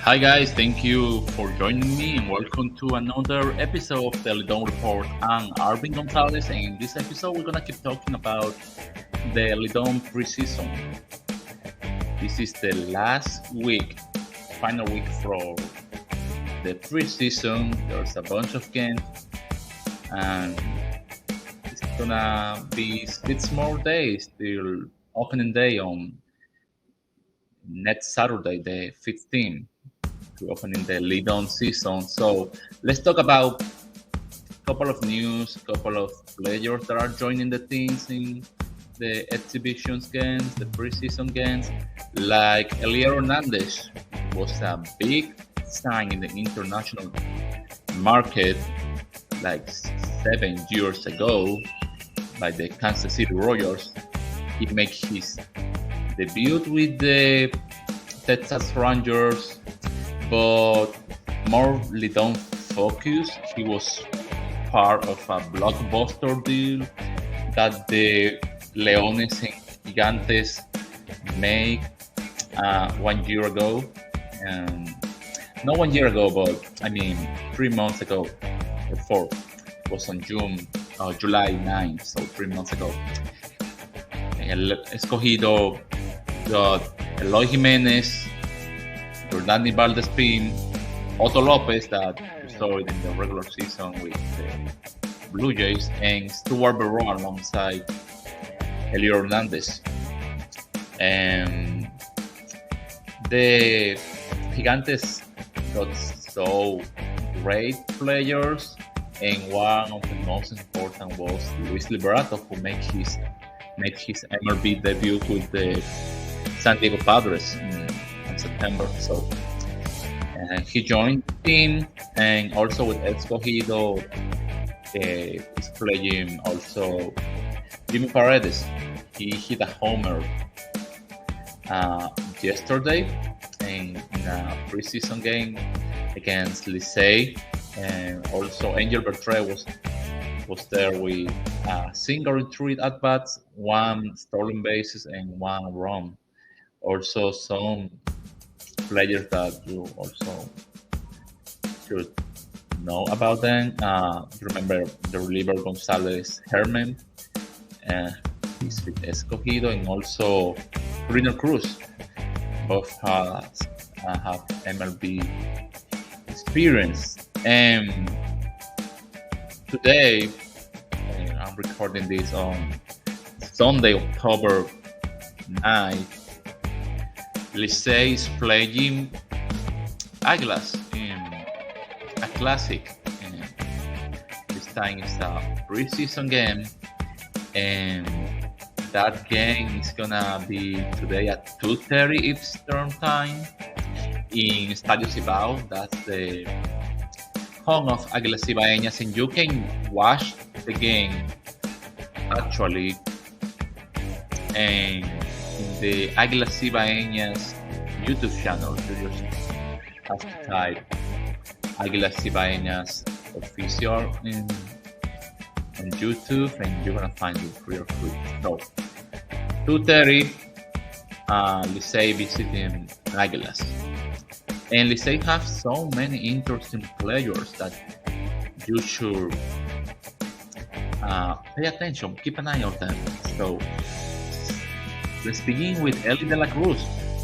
Hi guys, thank you for joining me and welcome to another episode of the LIDOM Report. I'm Arving Gonzalez, and in this episode we're gonna keep talking about the LIDOM preseason. This is the last week, final week for the preseason. There's a bunch of games, and it's gonna be 6 more days till opening day on next Saturday, the 15th. To opening the LIDOM season. So let's talk about a couple of news, couple of players that are joining the teams in the exhibitions games, the preseason games, like Elier Hernandez was a big sign in the international market like 7 years ago by the Kansas City Royals. He made his debut with the Texas Rangers, but more LIDOM focus. He was part of a blockbuster deal that the Leones and Gigantes made 1 year ago. Not 1 year ago, but I mean 3 months ago. Before it was on July 9th, so 3 months ago. El escogido got Eloy Jimenez, Danny Valdespin, Otto Lopez, that we saw it in the regular season with the Blue Jays, and Stuart Barron alongside Elier Hernandez. And the Gigantes got so great players, and one of the most important was Luis Liberato, who made his MLB debut with the San Diego Padres in September. So he joined the team, and also with Escogido is playing also Jimmy Paredes. He hit a homer yesterday in a preseason game against Licey, and also Angel Bertre was there with a single in 3 at bats, 1 stolen bases, and 1 run. Also some players that you also should know about them. You remember the reliever Gonzalez Herman, he's with Escogido, and also Rino Cruz. Both have MLB experience. And today, I'm recording this on Sunday, October 9th. Licey is playing Águilas in a classic. This time it's a preseason game, and that game is gonna be today at 2:30 Eastern time in Estadio Cibao. That's the home of Águilas Cibaeñas, and you can watch the game actually and in the Águilas Cibaeñas YouTube channel. You just have to type Águilas Cibaeñas official on YouTube, and you're gonna find it real quick. So 2:30, Licey visiting Águilas, and Licey have so many interesting players that you should pay attention, keep an eye on them. So let's begin with Eli de la Cruz,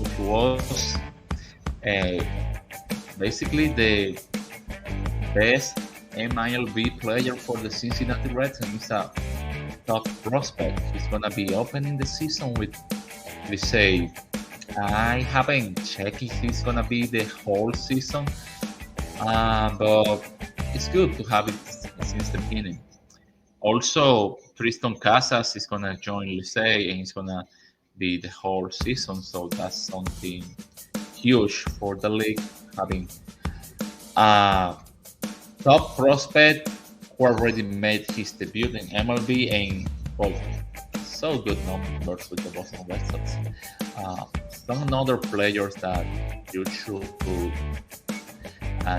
which was basically the best MLB player for the Cincinnati Reds, and he's a top prospect. He's gonna be opening the season with Licey. I haven't checked if he's gonna be the whole season, but it's good to have it since the beginning. Also, Tristan Casas is gonna join Licey, and he's gonna be the whole season, so that's something huge for the league, having a top prospect who already made his debut in MLB and got so good numbers with the Boston Red Sox. Some other players that you should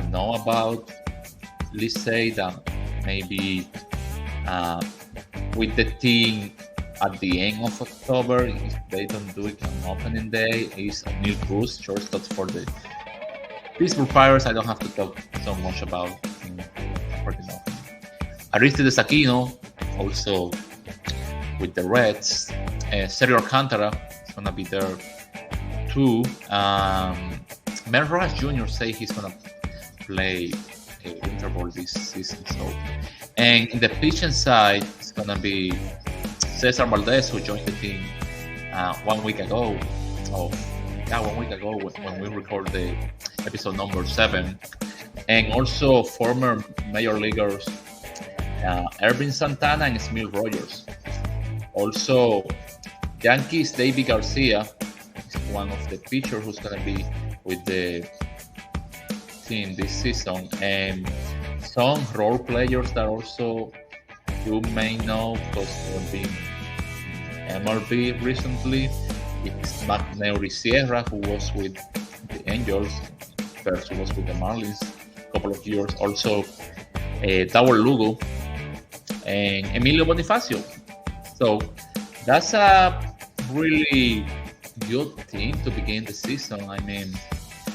know about Licey that maybe with the team at the end of October, if they don't do it on opening day, is Neil Cruz, shortstop for the Pittsburgh Pirates, I don't have to talk so much about. Already know. Aristides Aquino, also with the Reds. Sergio Alcantara is gonna be there too. Mel Rojas Jr. say he's gonna play Winter Ball this season. So, and in the pitching side, it's gonna be Cesar Valdez, who joined the team 1 week ago. Oh, yeah, 1 week ago when we record the episode number 7, and also former major leaguers Ervin Santana and Smil Rogers. Also, Yankees David Garcia is one of the pitchers who's gonna be with the team this season, and some role players that also you may know because they've been MLB recently. It's McNeury Sierra, who was with the Angels, first was with the Marlins a couple of years. Also, Tower Lugo and Emilio Bonifacio. So that's a really good team to begin the season. I mean,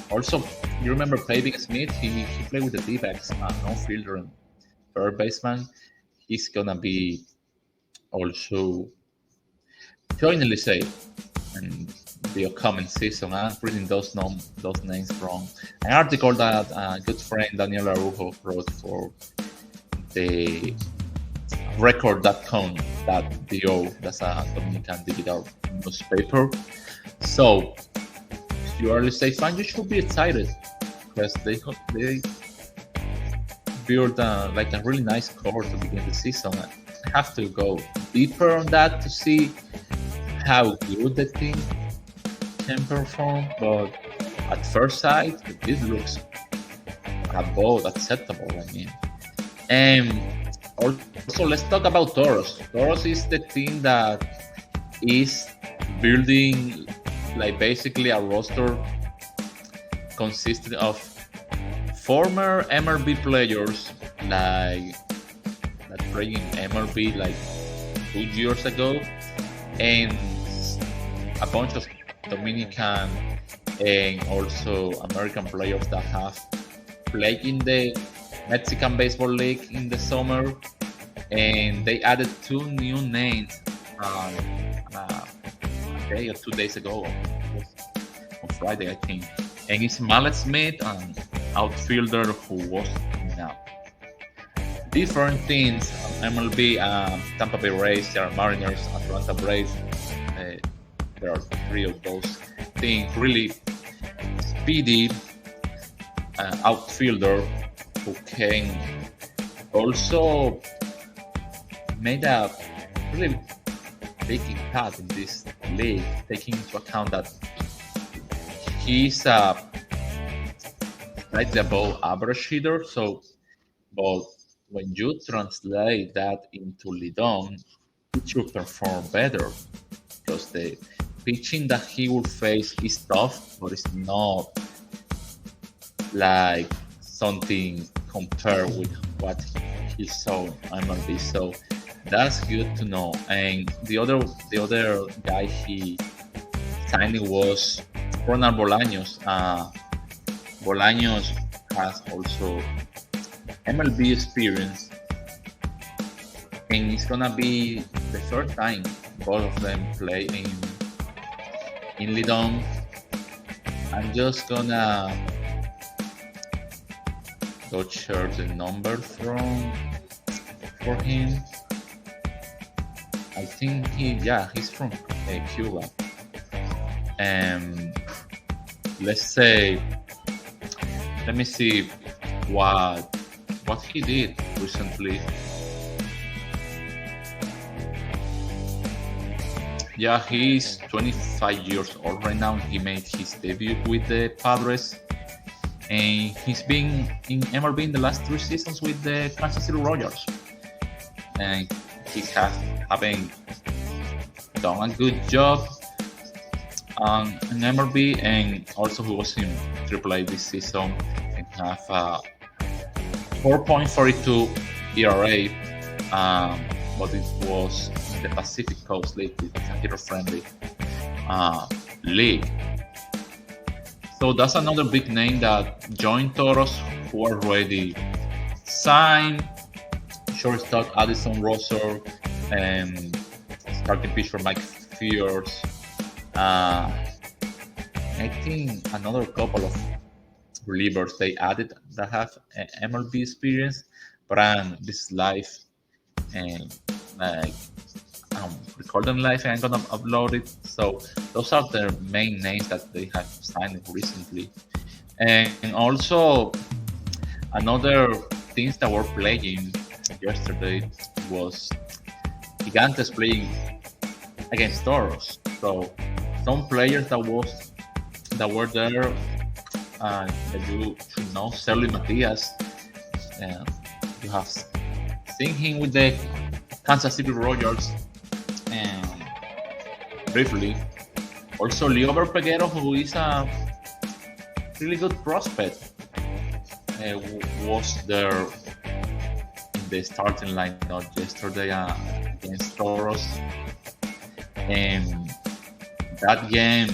also, you remember Paving Smith? He played with the D-backs, no fielder and third baseman. He's gonna be also joining Licey and the upcoming season. I'm reading those names wrong. An article that a good friend Daniel Araujo wrote for the record.com.do. That's a Dominican digital newspaper. So, if you are a Licey fan, you should be excited because they built like a really nice core to begin the season. I have to go deeper on that to see how good the team can perform, but at first sight, this looks above acceptable. I mean, and also let's talk about Toros. Toros is the team that is building like basically a roster consisting of former MLB players like that played in MLB like 2 years ago, and a bunch of Dominican and also American players that have played in the Mexican Baseball League in the summer, and they added 2 new names a day or 2 days ago, on Friday I think, and it's Mallet Smith, an outfielder who was in different teams, MLB, Tampa Bay Rays, Seattle Mariners, Atlanta Braves. There are 3 of those teams. Really speedy outfielder who can also made a really big impact in this league, taking into account that he's slightly above average hitter. So, but when you translate that into LIDOM, it should perform better because the pitching that he will face is tough, but it's not like something compared with what he saw in MLB. So that's good to know. And the other guy he signed was Ronald Bolaños. Bolaños has also MLB experience, and it's gonna be the first time both of them play in LIDOM. I'm just gonna go share the number for him. I think he's from Cuba. Let's say, let me see what he did recently. Yeah, he's 25 years old right now. He made his debut with the Padres, and he's been in MLB in the last 3 seasons with the Kansas City Royals, and he has having done a good job in MLB, and also he was in AAA this season and have a 4.42 ERA, but it was the Pacific Coast League. It's a hitter-friendly league. So that's another big name that joined Toros, who already signed shortstop Addison Roser and starting pitcher Mike Fiers. I think another couple of relievers they added that have MLB experience, but this is live and like recording live and I'm gonna upload it. So those are the main names that they have signed recently, and also another things that were playing yesterday was Gigantes playing against Toros. So some players that were there that you should know, Serly Matias. You have seen him with the Kansas City Royals and briefly. Also, Liober Peguero, who is a really good prospect, was there in the starting lineup yesterday against Toros. And that game,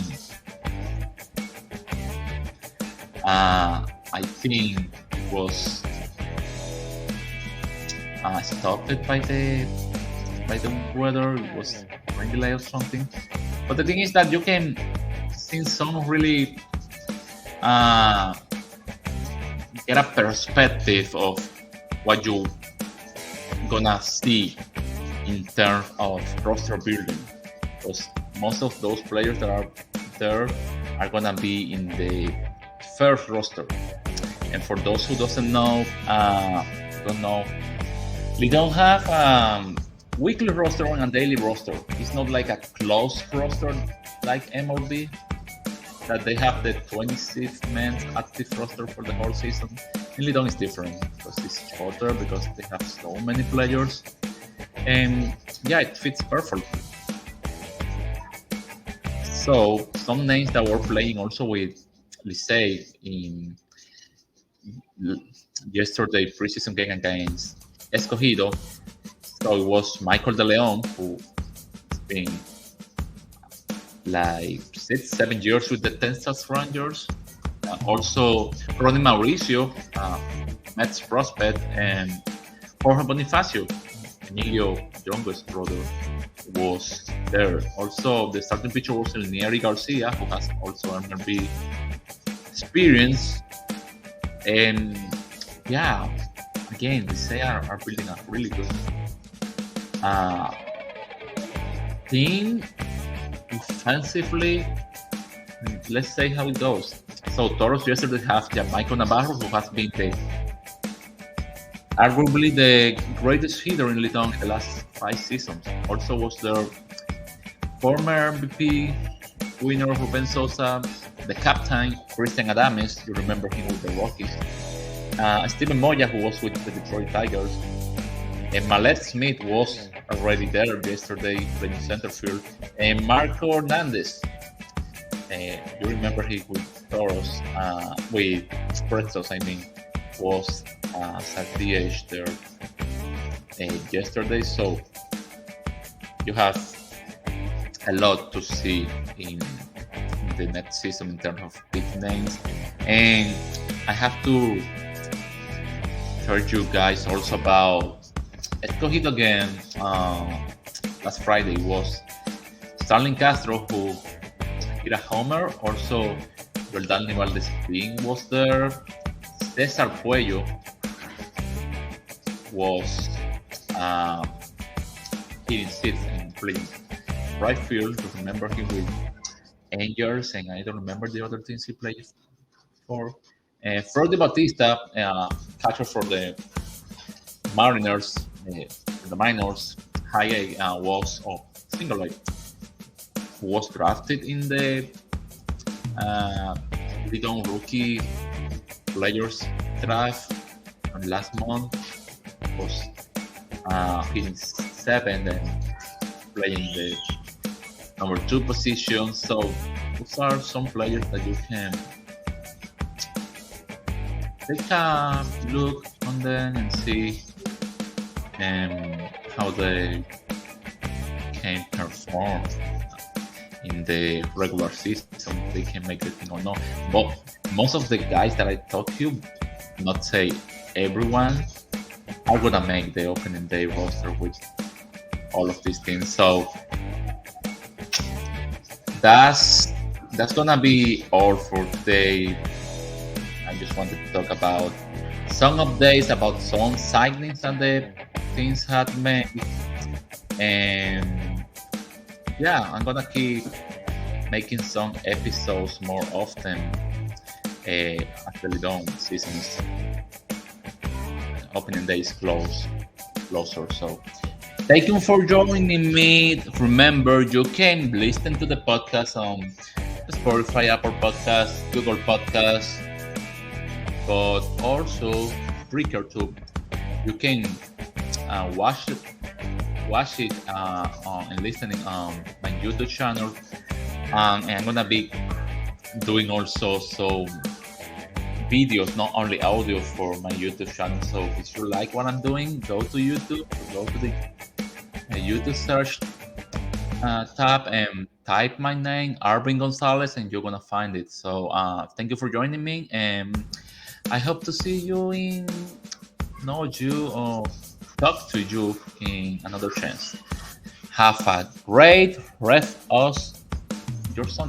I think, was stopped by the weather. It was rain delay or something. But the thing is that you can see some really get a perspective of what you gonna see in terms of roster building, because most of those players that are there are gonna be in the first roster. And for those who don't know, we don't have weekly roster and daily roster. It's not like a closed roster like MLB, that they have the 26-man active roster for the whole season. In LIDOM is different because it's shorter, because they have so many players, and yeah, it fits perfectly. So some names that were playing also with Licey in yesterday preseason game against Escogido. So it was Michael De Leon, who has been like 6-7 years with the Texas Rangers. Also, Ronnie Mauricio, Mets prospect, and Jorge Bonifacio, Emilio's youngest brother, was there. Also, the starting pitcher was Elnieri Garcia, who has also MLB experience. And yeah, again, they are building a really good team. Offensively, let's say how it goes. So Toros yesterday have Jamaica Navarro, who has been arguably the greatest hitter in LIDOM in the last 5 seasons. Also was their former MVP winner Ruben Sosa, the captain Christian Adames, you remember him with the Rockies, Steven Moya, who was with the Detroit Tigers, and Mallet Smith was already there yesterday playing center field, and Marco Hernandez. You remember he with Toros, with Pretzels, was at DH there yesterday. So you have a lot to see in the next season in terms of big names. And I have to tell you guys also about Escogido again. Last Friday was Starling Castro, who hit a homer. Also, Jordan Valdespin was there. Cesar Puello was hitting sixth and playing right field. You remember him with Angels, and I don't remember the other teams he played for. Freddie Batista, catcher for the Mariners, the minors, high A was single A, who was drafted in the LIDOM rookie players draft last month. Was hitting 7 and playing the number 2 position. So those are some players that you can take a look on them and see how they can perform in the regular season they can make the thing or not. But most of the guys that I talk to, not say everyone, are gonna make the opening day roster with all of these things. So that's that's gonna be all for today. I just wanted to talk about some updates about some signings that the teams had made, and yeah, I'm gonna keep making some episodes more often as the LIDOM season is opening day is closer. So thank you for joining me. Remember, you can listen to the podcast on Spotify, Apple Podcasts, Google Podcasts, but also Breaker too. You can watch it and listening on my YouTube channel. And I'm gonna be doing also some videos, not only audio, for my YouTube channel. So if you like what I'm doing, go to YouTube, go to the YouTube search tab and type my name, Arving Gonzalez, and you're gonna find it. So thank you for joining me, and I hope to see you know you or talk to you in another chance. Have a great rest of your Sunday.